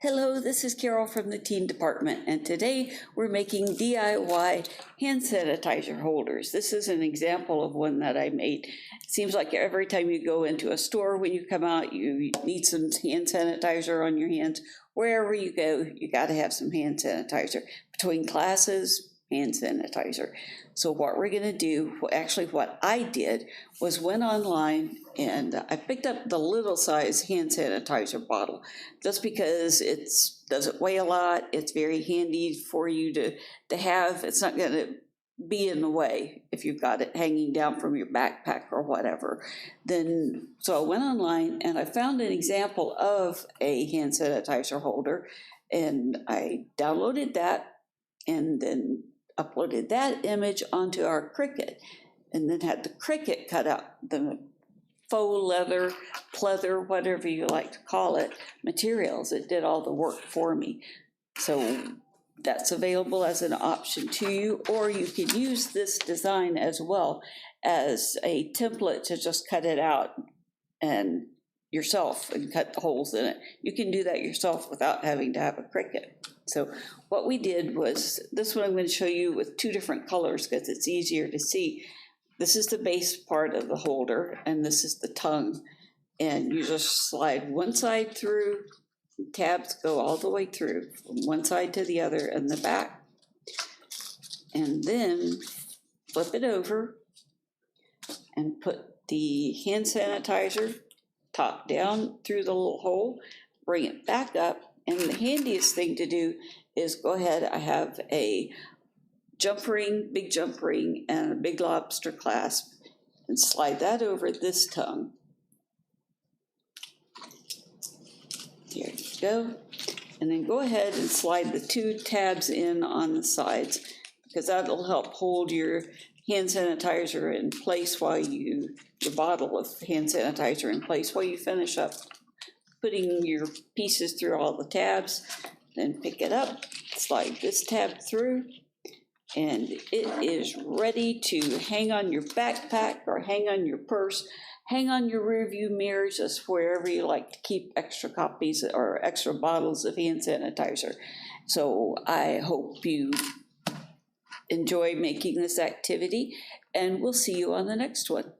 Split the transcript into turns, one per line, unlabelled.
Hello, this is Carol from the teen department, and today we're making DIY hand sanitizer holders. This is an example of one that I made. It seems like every time you go into a store, when you come out, you need some hand sanitizer on your hands. Wherever you go, you got to have some hand sanitizer. Between classes, hand sanitizer. So what we're going to do, actually what I did, was went online and I picked up the little size hand sanitizer bottle just because it doesn't weigh a lot. It's very handy for you to have. It's not going to be in the way if you've got it hanging down from your backpack or whatever. So I went online and I found an example of a hand sanitizer holder, and I downloaded that and then uploaded that image onto our Cricut, and then had the Cricut cut out the faux leather, pleather, whatever you like to call it, materials. It did all the work for me. So that's available as an option to you, or you can use this design as well as a template to just cut it out and yourself and cut the holes in it. You can do that yourself without having to have a Cricut. So what we did was, this one I'm going to show you with two different colors because it's easier to see. This is the base part of the holder, and this is the tongue. And you just slide one side through, tabs go all the way through from one side to the other and the back. And then flip it over and put the hand sanitizer top down through the little hole, bring it back up. And the handiest thing to do is go ahead, I have a jump ring, big jump ring, and a big lobster clasp, and slide that over this tongue. There you go. And then go ahead and slide the two tabs in on the sides, because that'll help hold your hand sanitizer in place while your bottle of hand sanitizer in place while you finish up putting your pieces through all the tabs. Then pick it up, slide this tab through, and it is ready to hang on your backpack or hang on your purse, hang on your rear view mirror, just wherever you like to keep extra copies or extra bottles of hand sanitizer. So I hope you enjoy making this activity, and we'll see you on the next one.